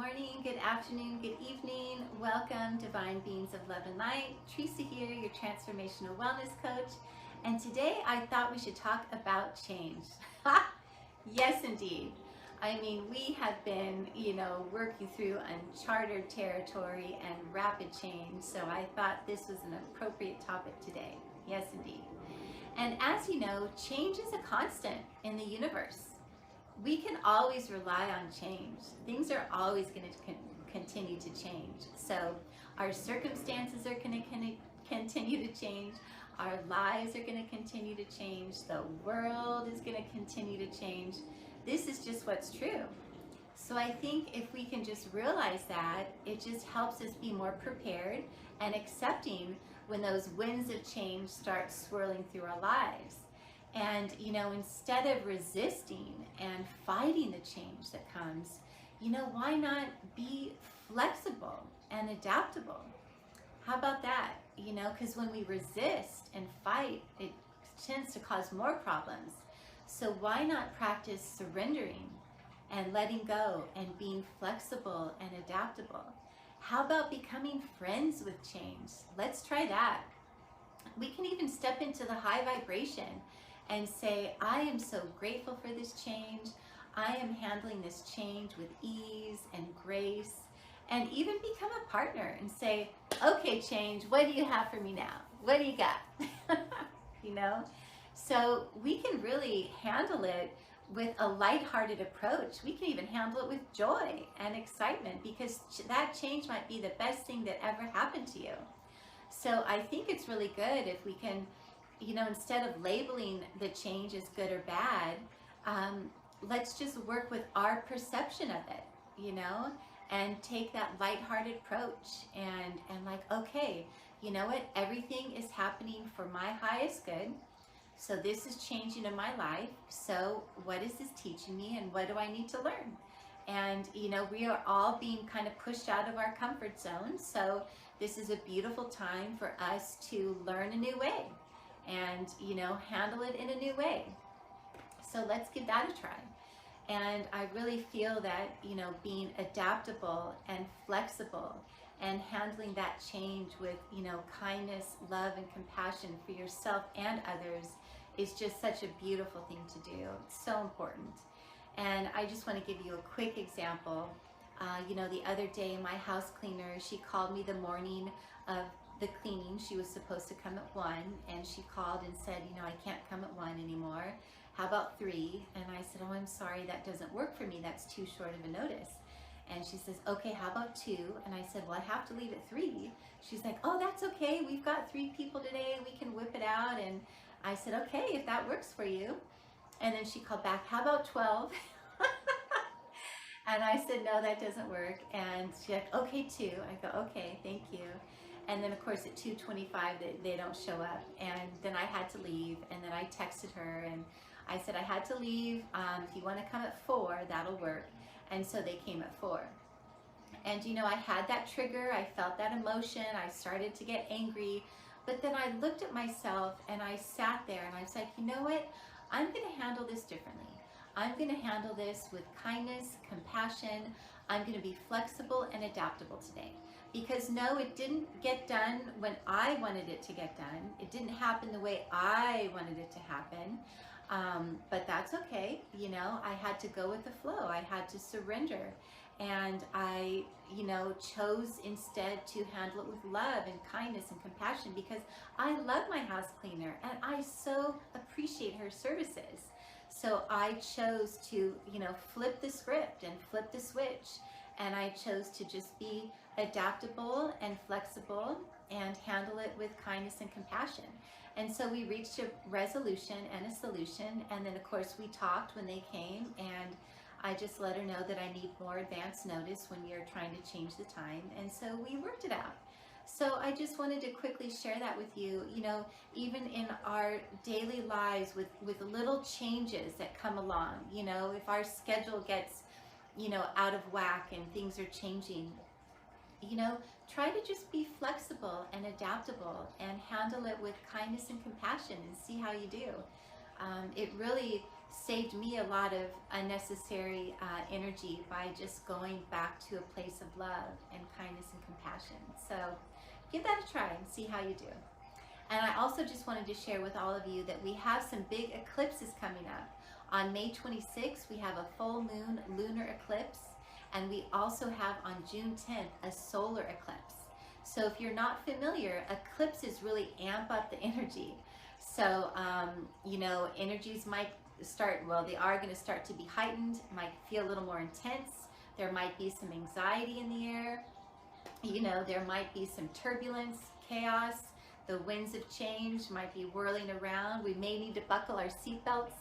morning, good afternoon, good evening. Welcome, Divine Beings of Love and Light. Teresa here, your transformational wellness coach. And today I thought we should talk about change. Yes, indeed. I mean, we have been, working through uncharted territory and rapid change. So I thought this was an appropriate topic today. Yes, indeed. And as you know, change is a constant in the universe. We can always rely on change. Things are always going to continue to change. So our circumstances are going to continue to change. Our lives are going to continue to change. The world is going to continue to change. This is just what's true. So I think if we can just realize that, it just helps us be more prepared and accepting when those winds of change start swirling through our lives. And, instead of resisting and fighting the change that comes, why not be flexible and adaptable? How about that? Because when we resist and fight, it tends to cause more problems. So why not practice surrendering and letting go and being flexible and adaptable? How about becoming friends with change? Let's try that. We can even step into the high vibration and say, I am so grateful for this change. I am handling this change with ease and grace, and even become a partner and say, okay, change, what do you have for me now? What do you got? So we can really handle it with a lighthearted approach. We can even handle it with joy and excitement, because that change might be the best thing that ever happened to you. So I think it's really good if we can, instead of labeling the change as good or bad, let's just work with our perception of it, and take that lighthearted approach and like, okay, you know what? Everything is happening for my highest good. So this is changing in my life. So what is this teaching me, and what do I need to learn? And, we are all being kind of pushed out of our comfort zone. So this is a beautiful time for us to learn a new way and, handle it in a new way. So let's give that a try. And I really feel that, being adaptable and flexible and handling that change with, kindness, love, and compassion for yourself and others is just such a beautiful thing to do. It's so important. And I just want to give you a quick example. The other day, my house cleaner, she called me the morning of the cleaning. She was supposed to come at 1, and she called and said, I can't come at 1 anymore. How about 3? And I said, oh, I'm sorry, that doesn't work for me. That's too short of a notice. And she says, okay, how about 2? And I said, well, I have to leave at 3. She's like, oh, that's okay. We've got 3 people today. We can whip it out. And I said, okay, if that works for you. And then she called back, how about 12? And I said, no, that doesn't work. And she's like, okay, 2. I go, okay, thank you. And then, of course, at 2:25, they don't show up. And then I had to leave. And then I texted her, and I said, I had to leave. If you want to come at 4, that'll work. And so they came at 4. And, I had that trigger. I felt that emotion. I started to get angry. But then I looked at myself, and I sat there, and I was like, you know what? I'm going to handle this differently. I'm going to handle this with kindness, compassion. I'm going to be flexible and adaptable today. Because no, it didn't get done when I wanted it to get done. It didn't happen the way I wanted it to happen. But that's okay. I had to go with the flow. I had to surrender. And I, chose instead to handle it with love and kindness and compassion, because I love my house cleaner and I so appreciate her services. So I chose to, flip the script and flip the switch. And I chose to just be adaptable and flexible and handle it with kindness and compassion. And so we reached a resolution and a solution. And then, of course, we talked when they came, and I just let her know that I need more advance notice when you're trying to change the time. And so we worked it out. So I just wanted to quickly share that with you. Even in our daily lives with little changes that come along, if our schedule gets, out of whack and things are changing, try to just be flexible and adaptable and handle it with kindness and compassion and see how you do. It really saved me a lot of unnecessary energy by just going back to a place of love and kindness and compassion. So give that a try and see how you do. And I also just wanted to share with all of you that we have some big eclipses coming up. On May 26th, we have a full moon lunar eclipse, and we also have on June 10th a solar eclipse. So if you're not familiar, eclipses really amp up the energy. So, you know, energies might start, well, they are going to start to be heightened, might feel a little more intense. There might be some anxiety in the air. You know, there might be some turbulence, chaos. The winds of change might be whirling around. We may need to buckle our seatbelts.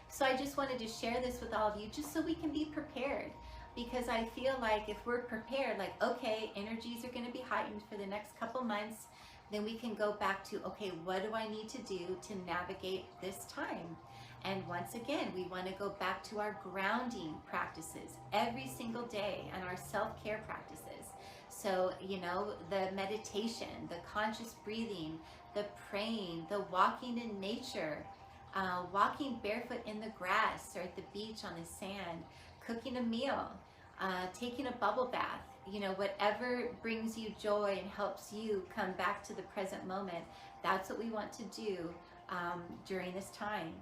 So I just wanted to share this with all of you just so we can be prepared. Because I feel like if we're prepared, like, okay, energies are going to be heightened for the next couple months, then we can go back to, okay, what do I need to do to navigate this time? And once again, we want to go back to our grounding practices every single day and our self-care practices. So, you know, the meditation, the conscious breathing, the praying, the walking in nature, walking barefoot in the grass or at the beach on the sand, cooking a meal, taking a bubble bath, you know, whatever brings you joy and helps you come back to the present moment, that's what we want to do during this time.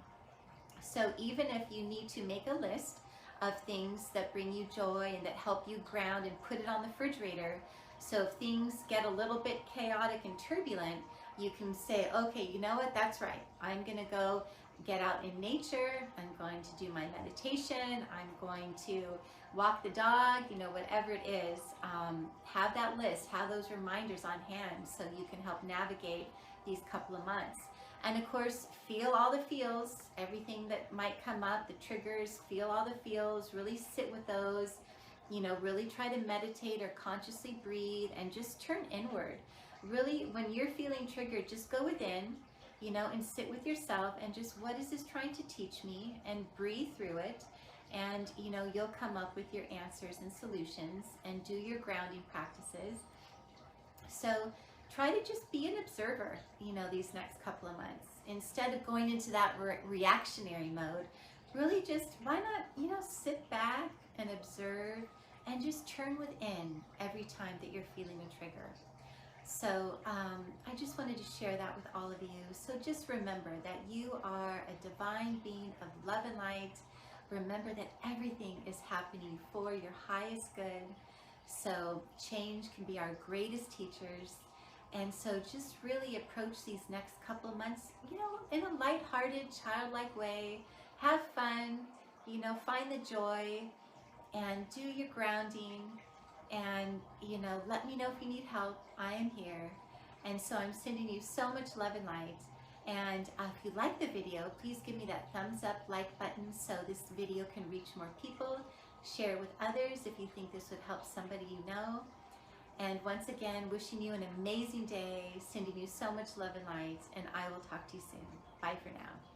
So even if you need to make a list of things that bring you joy and that help you ground and put it on the refrigerator, so if things get a little bit chaotic and turbulent, you can say, okay, you know what, that's right. I'm going to go get out in nature. I'm going to do my meditation. I'm going to walk the dog, you know, whatever it is. Have that list, have those reminders on hand so you can help navigate these couple of months. And of course, feel all the feels, everything that might come up, the triggers, feel all the feels, really sit with those, you know, really try to meditate or consciously breathe and just turn inward. Really, when you're feeling triggered, just go within, you know, and sit with yourself and just, what is this trying to teach me? And breathe through it. And, you know, you'll come up with your answers and solutions and do your grounding practices. So try to just be an observer, you know, these next couple of months. Instead of going into that reactionary mode, really just, why not, you know, sit back and observe and just turn within every time that you're feeling a trigger. So I just wanted to share that with all of you. So just remember that you are a divine being of love and light. Remember that everything is happening for your highest good. So change can be our greatest teachers. And so just really approach these next couple of months, you know, in a lighthearted, childlike way. Have fun, you know, find the joy and do your grounding. And, you know, let me know if you need help. I am here. And so I'm sending you so much love and light. And if you like the video, please give me that thumbs up, like button so this video can reach more people. Share it with others if you think this would help somebody you know. And once again, wishing you an amazing day, sending you so much love and light, and I will talk to you soon. Bye for now.